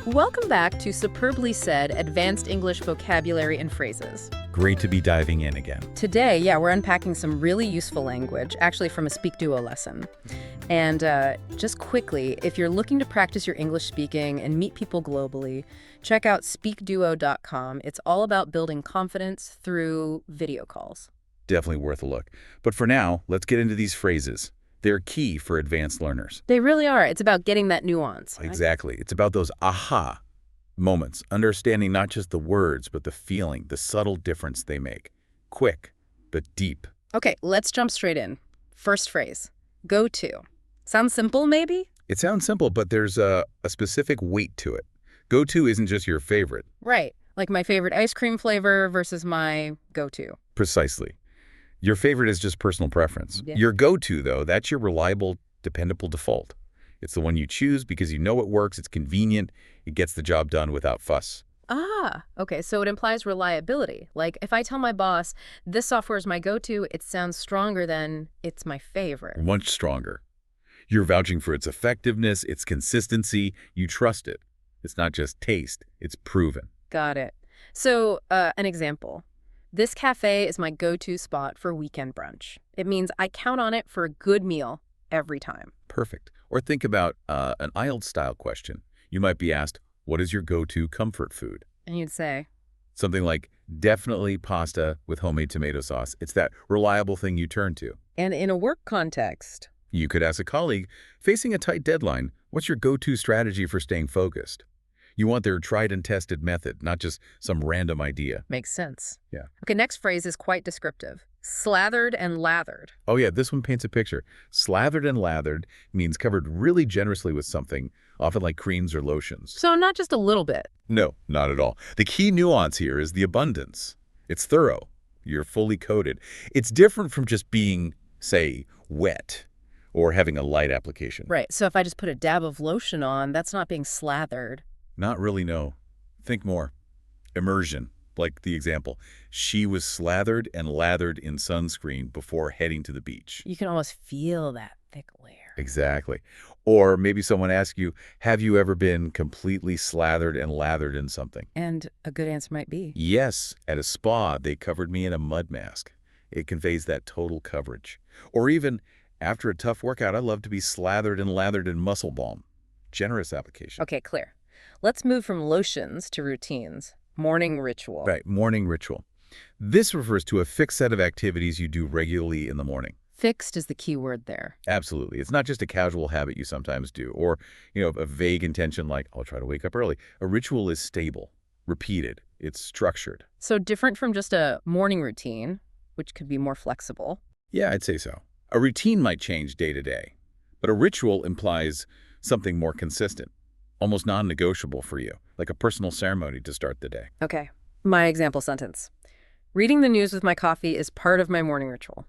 Welcome back to Superbly Said Advanced English Vocabulary and Phrases. Great to be diving in again. Today, we're unpacking some really useful language, actually from a SpeakDuo lesson. And just quickly, if you're looking to practice your English speaking and meet people globally, check out SpeakDuo.com. It's all about building confidence through video calls. Definitely worth a look. But for now, let's get into these phrases. They're key for advanced learners. They really are. It's about getting that nuance. Exactly. It's about those aha moments, understanding not just the words, but the feeling, the subtle difference they make. Quick, but deep. Okay, let's jump straight in. First phrase, go to. Sounds simple, maybe? It sounds simple, but there's a specific weight to it. Go-to isn't just your favorite. Right, like my favorite ice cream flavor versus my go-to. Precisely. Your favorite is just personal preference. Yeah. Your go-to, though, that's your reliable, dependable default. It's the one you choose because you know it works, it's convenient, it gets the job done without fuss. Ah, okay, so it implies reliability. Like if I tell my boss, this software is my go-to, it sounds stronger than it's my favorite. Much stronger. You're vouching for its effectiveness, its consistency. You trust it. It's not just taste, it's proven. Got it. So, an example. This cafe is my go-to spot for weekend brunch. It means I count on it for a good meal every time. Perfect. Or think about an IELTS-style question. You might be asked, what is your go-to comfort food? And you'd say, Something like, definitely pasta with homemade tomato sauce. It's that reliable thing you turn to. and in a work context. You could ask a colleague, facing a tight deadline, what's your go-to strategy for staying focused? You want their tried and tested method, not just some random idea. Makes sense. Yeah. Okay, next phrase is quite descriptive. Slathered and lathered. Oh yeah, this one paints a picture. Slathered and lathered means covered really generously with something, often like creams or lotions. So not just a little bit. No, not at all. The key nuance here is the abundance. It's thorough. You're fully coated. It's different from just being, say, wet or having a light application. Right, so if I just put a dab of lotion on, that's not being slathered. Not really, no. Think more. Immersion, like the example. She was slathered and lathered in sunscreen before heading to the beach. You can almost feel that thick layer. Exactly. Or maybe someone asks you, have you ever been completely slathered and lathered in something? And a good answer might be, Yes, at a spa, they covered me in a mud mask. It conveys that total coverage. Or even, after a tough workout, I love to be slathered and lathered in muscle balm. Generous application. okay, clear. Let's move from lotions to routines. Morning ritual. Right, morning ritual. This refers to a fixed set of activities you do regularly in the morning. Fixed is the key word there. Absolutely. It's not just a casual habit you sometimes do, or, a vague intention like, I'll try to wake up early. A ritual is stable, repeated, it's structured. So different from just a morning routine, which could be more flexible. Yeah, I'd say so. A routine might change day to day, but a ritual implies something more consistent, almost non-negotiable for you, like a personal ceremony to start the day. Okay, my example sentence. Reading the news with my coffee is part of my morning ritual.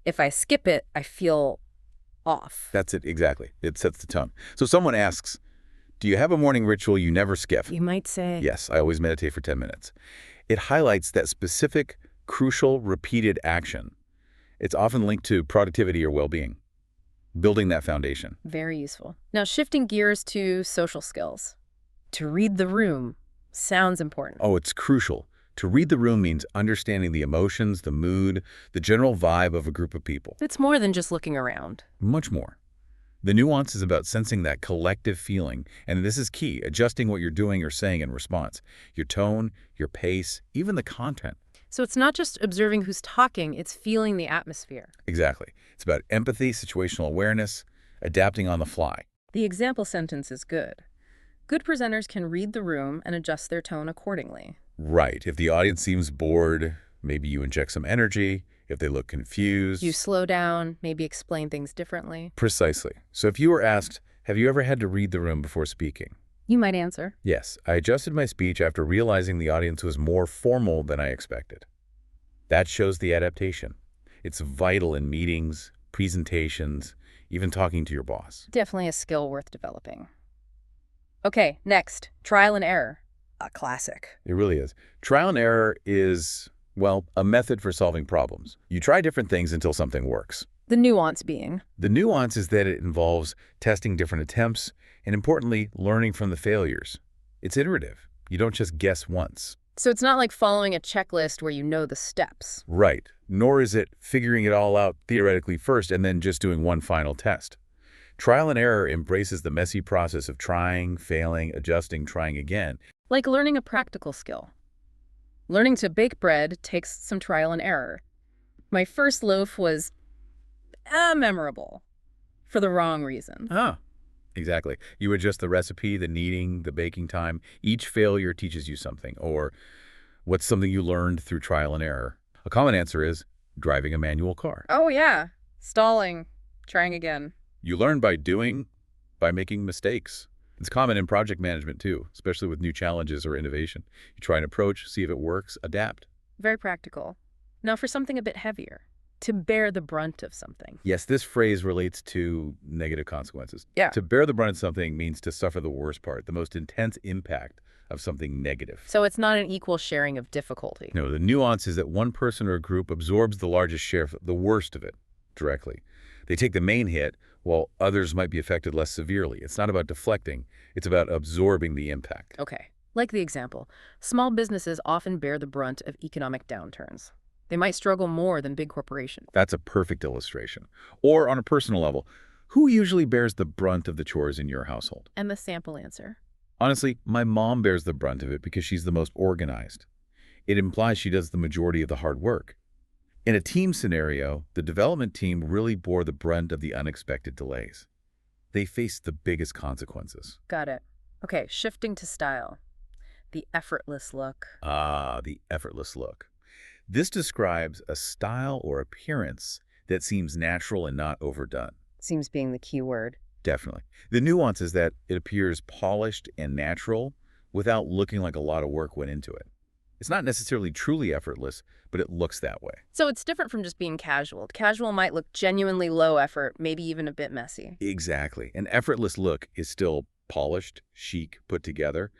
If I skip it, I feel off. That's it, exactly. It sets the tone. So someone asks, do you have a morning ritual you never skip? You might say, Yes, I always meditate for 10 minutes. It highlights that specific, crucial, repeated action. It's often linked to productivity or well-being, building that foundation. very useful. Now, shifting gears to social skills. To read the room sounds important. Oh, it's crucial. To read the room means understanding the emotions, the mood, the general vibe of a group of people. It's more than just looking around. Much more. The nuance is about sensing that collective feeling, and this is key, adjusting what you're doing or saying in response. Your tone, your pace, even the content. So it's not just observing who's talking, it's feeling the atmosphere. Exactly. It's about empathy, situational awareness, adapting on the fly. The example sentence is good. Good presenters can read the room and adjust their tone accordingly. Right. If the audience seems bored, maybe you inject some energy. If they look confused. You slow down, maybe explain things differently. Precisely. So if you were asked, have you ever had to read the room before speaking? You might answer. Yes, I adjusted my speech after realizing the audience was more formal than I expected. That shows the adaptation. It's vital in meetings, presentations, even talking to your boss. Definitely a skill worth developing. Okay, next, trial and error. A classic. It really is. Trial and error is, well, a method for solving problems. You try different things until something works. The nuance being, The nuance is that it involves testing different attempts and, importantly, learning from the failures. It's iterative. You don't just guess once. So it's not like following a checklist where you know the steps. Right. Nor is it figuring it all out theoretically first and then just doing one final test. Trial and error embraces the messy process of trying, failing, adjusting, trying again. Like learning a practical skill. Learning to bake bread takes some trial and error. My first loaf was memorable for the wrong reasons. Ah, exactly. You adjust the recipe, the kneading, the baking time. Each failure teaches you something, or what's something you learned through trial and error. A common answer is driving a manual car. Oh, yeah. Stalling. Trying again. You learn by doing, by making mistakes. It's common in project management too, especially with new challenges or innovation. You try an approach, see if it works, adapt. Very practical. Now for something a bit heavier. To bear the brunt of something. Yes, this phrase relates to negative consequences. Yeah. To bear the brunt of something means to suffer the worst part, the most intense impact of something negative. So it's not an equal sharing of difficulty. No, the nuance is that one person or a group absorbs the largest share of the worst of it directly. They take the main hit, while others might be affected less severely. It's not about deflecting. It's about absorbing the impact. Okay. Like the example, small businesses often bear the brunt of economic downturns. They might struggle more than big corporations. That's a perfect illustration. Or on a personal level, who usually bears the brunt of the chores in your household? And the sample answer? Honestly, my mom bears the brunt of it because she's the most organized. It implies she does the majority of the hard work. In a team scenario, the development team really bore the brunt of the unexpected delays. They faced the biggest consequences. Got it. Okay, shifting to style. The effortless look. Ah, the effortless look. This describes a style or appearance that seems natural and not overdone. Seems being the key word. Definitely. The nuance is that it appears polished and natural without looking like a lot of work went into it. It's not necessarily truly effortless, but it looks that way. So it's different from just being casual. Casual might look genuinely low effort, maybe even a bit messy. Exactly. An effortless look is still polished, chic, put together.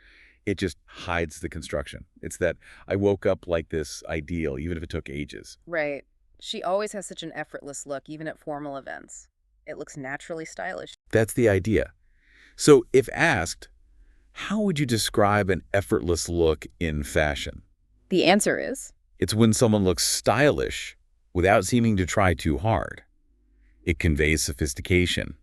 It just hides the construction. It's that I woke up like this ideal, even if it took ages. Right. She always has such an effortless look, even at formal events. It looks naturally stylish. That's the idea. So if asked, how would you describe an effortless look in fashion? The answer is? It's when someone looks stylish without seeming to try too hard. It conveys sophistication.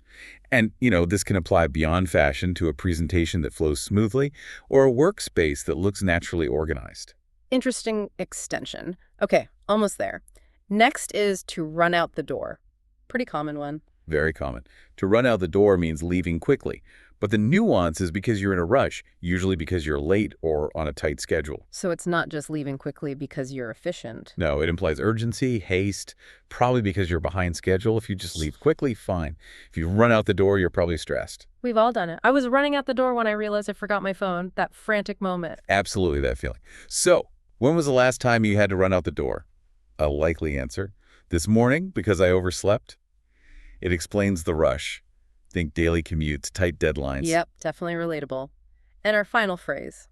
And, this can apply beyond fashion to a presentation that flows smoothly or a workspace that looks naturally organized. Interesting extension. Okay, almost there. Next is to run out the door. Pretty common one. Very common. To run out the door means leaving quickly. But the nuance is because you're in a rush, usually because you're late or on a tight schedule. So it's not just leaving quickly because you're efficient. No, it implies urgency, haste, probably because you're behind schedule. If you just leave quickly, fine. If you run out the door, you're probably stressed. We've all done it. I was running out the door when I realized I forgot my phone. That frantic moment. Absolutely that feeling. So, when was the last time you had to run out the door? A likely answer. This morning, because I overslept. It explains the rush. Think daily commutes, tight deadlines. Yep, definitely relatable. And our final phrase,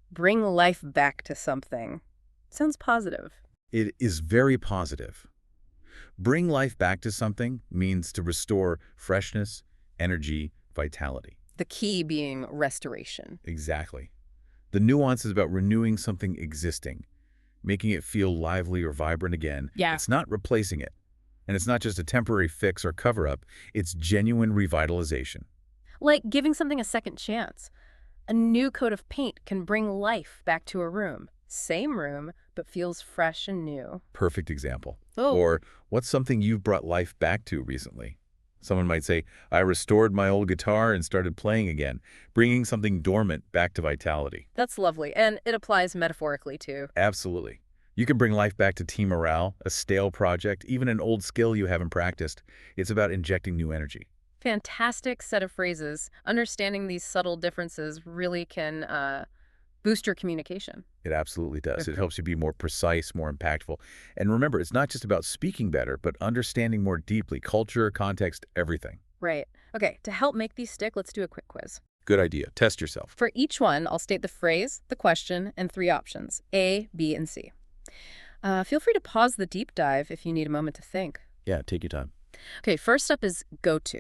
bring life back to something. Sounds positive. It is very positive. Bring life back to something means to restore freshness, energy, vitality. The key being restoration. Exactly. The nuance is about renewing something existing, making it feel lively or vibrant again. Yeah. It's not replacing it. And it's not just a temporary fix or cover-up. It's genuine revitalization. Like giving something a second chance. A new coat of paint can bring life back to a room. Same room, but feels fresh and new. Perfect example. Oh. Or what's something you've brought life back to recently? Someone might say, I restored my old guitar and started playing again, bringing something dormant back to vitality. That's lovely, and it applies metaphorically too. Absolutely. You can bring life back to team morale, a stale project, even an old skill you haven't practiced. It's about injecting new energy. Fantastic set of phrases. Understanding these subtle differences really can boost your communication. It absolutely does. It helps you be more precise, more impactful. And remember, it's not just about speaking better, but understanding more deeply, culture, context, everything. Right. Okay, to help make these stick, let's do a quick quiz. Good idea. Test yourself. For each one, I'll state the phrase, the question, and 3 options, A, B, and C. Feel free to pause the deep dive if you need a moment to think. Yeah, take your time. Okay, first up is go-to.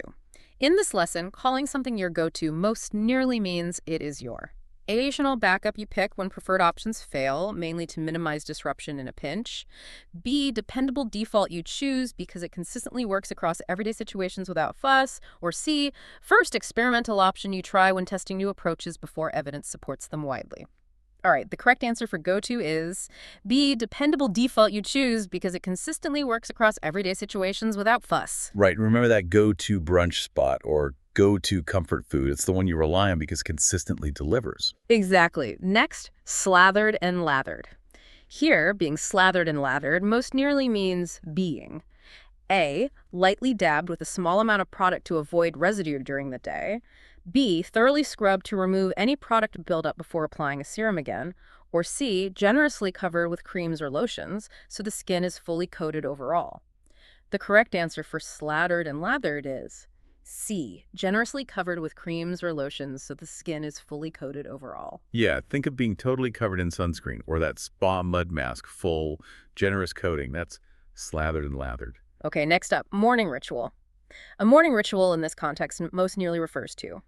In this lesson, calling something your go-to most nearly means it is your. Occasional backup you pick when preferred options fail, mainly to minimize disruption in a pinch. B, dependable default you choose because it consistently works across everyday situations without fuss. Or C, first experimental option you try when testing new approaches before evidence supports them widely. All right, the correct answer for go-to is B, dependable default you choose because it consistently works across everyday situations without fuss. Right. Remember that go-to brunch spot or go-to comfort food. It's the one you rely on because it consistently delivers. Exactly. Next, slathered and lathered. Here, being slathered and lathered most nearly means being A, lightly dabbed with a small amount of product to avoid residue during the day. B, thoroughly scrubbed to remove any product buildup before applying a serum again. Or C, generously covered with creams or lotions so the skin is fully coated overall. The correct answer for slathered and lathered is C, generously covered with creams or lotions so the skin is fully coated overall. Yeah, think of being totally covered in sunscreen or that spa mud mask, full, generous coating. That's slathered and lathered. Okay, next up, morning ritual. A morning ritual in this context most nearly refers to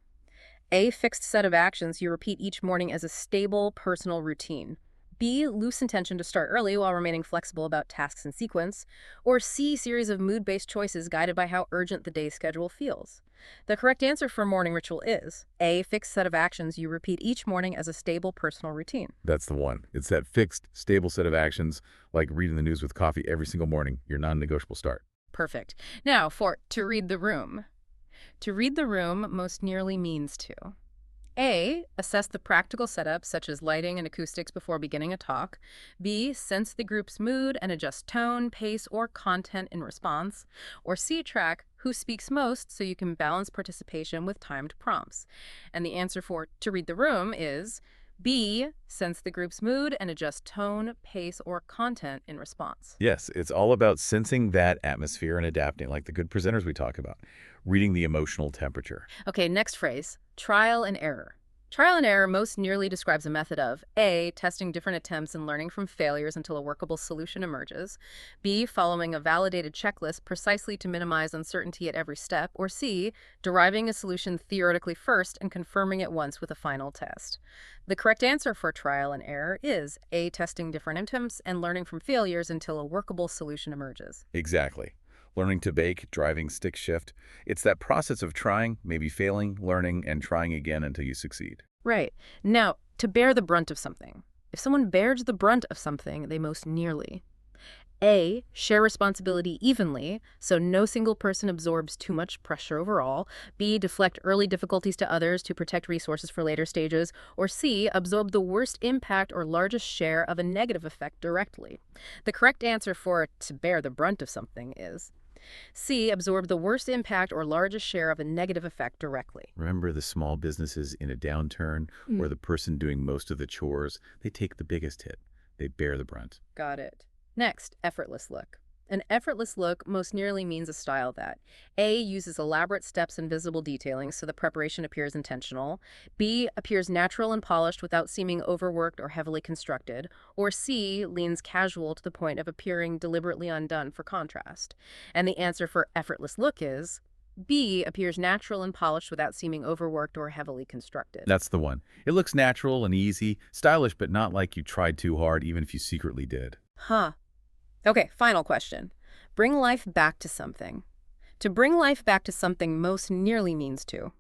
A, fixed set of actions you repeat each morning as a stable, personal routine. B, loose intention to start early while remaining flexible about tasks and sequence. Or C, series of mood-based choices guided by how urgent the day's schedule feels. The correct answer for morning ritual is A, fixed set of actions you repeat each morning as a stable, personal routine. That's the one. It's that fixed, stable set of actions, like reading the news with coffee every single morning, your non-negotiable start. Perfect. Now for to read the room. To read the room most nearly means to A, assess the practical setup, such as lighting and acoustics before beginning a talk. B, sense the group's mood and adjust tone, pace, or content in response. Or C, track who speaks most so you can balance participation with timed prompts. And the answer for to read the room is B, sense the group's mood and adjust tone, pace, or content in response. Yes, it's all about sensing that atmosphere and adapting, like the good presenters we talk about, reading the emotional temperature. Okay, next phrase, trial and error. Trial and error most nearly describes a method of A, testing different attempts and learning from failures until a workable solution emerges. B, following a validated checklist precisely to minimize uncertainty at every step. Or C, deriving a solution theoretically first and confirming it once with a final test. The correct answer for trial and error is A, testing different attempts and learning from failures until a workable solution emerges. Exactly. Learning to bake, driving stick shift. It's that process of trying, maybe failing, learning, and trying again until you succeed. Right. Now, to bear the brunt of something. If someone bears the brunt of something, they most nearly A, share responsibility evenly, so no single person absorbs too much pressure overall. B, deflect early difficulties to others to protect resources for later stages. Or C, absorb the worst impact or largest share of a negative effect directly. The correct answer for to bear the brunt of something is C, absorb the worst impact or largest share of a negative effect directly. Remember the small businesses in a downturn or the person doing most of the chores? They take the biggest hit. They bear the brunt. Got it. Next, effortless look. An effortless look most nearly means a style that A, uses elaborate steps and visible detailing so the preparation appears intentional. B, appears natural and polished without seeming overworked or heavily constructed. Or C, leans casual to the point of appearing deliberately undone for contrast. And the answer for effortless look is B, appears natural and polished without seeming overworked or heavily constructed. That's the one. It looks natural and easy, stylish, but not like you tried too hard, even if you secretly did. Huh. Okay, final question. Bring life back to something. To bring life back to something most nearly means to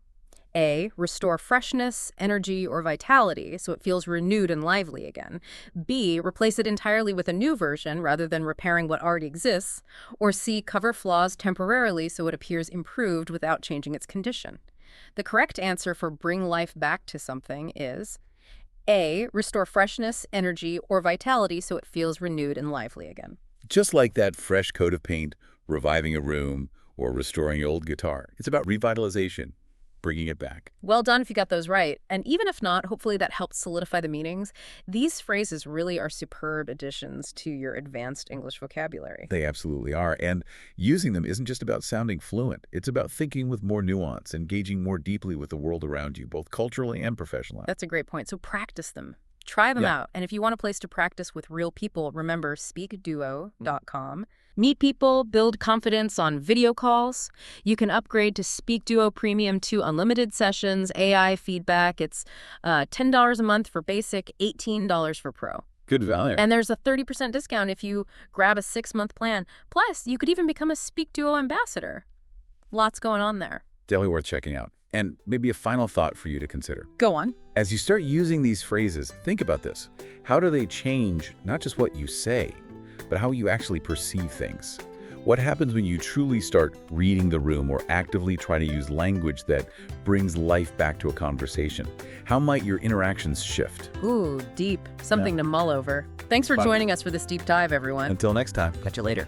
A, restore freshness, energy, or vitality so it feels renewed and lively again. B, replace it entirely with a new version rather than repairing what already exists. Or C, cover flaws temporarily so it appears improved without changing its condition. The correct answer for bring life back to something is A, restore freshness, energy, or vitality so it feels renewed and lively again. Just like that fresh coat of paint, reviving a room, or restoring your old guitar. It's about revitalization, bringing it back. Well done if you got those right. And even if not, hopefully that helped solidify the meanings. These phrases really are superb additions to your advanced English vocabulary. They absolutely are. And using them isn't just about sounding fluent. It's about thinking with more nuance, engaging more deeply with the world around you, both culturally and professionally. That's a great point. So practice them. Try them out. And if you want a place to practice with real people, remember SpeakDuo.com. Meet people, build confidence on video calls. You can upgrade to SpeakDuo Premium to unlimited sessions, AI feedback. It's $10 a month for basic, $18 for pro. Good value. And there's a 30% discount if you grab a 6-month plan. Plus, you could even become a SpeakDuo ambassador. Lots going on there. Definitely worth checking out. And maybe a final thought for you to consider. Go on. As you start using these phrases, think about this. How do they change not just what you say, but how you actually perceive things? What happens when you truly start reading the room or actively try to use language that brings life back to a conversation? How might your interactions shift? Ooh, deep. Something to mull over. Thanks for Fun. joining us for this deep dive, everyone. Until next time. Catch you later.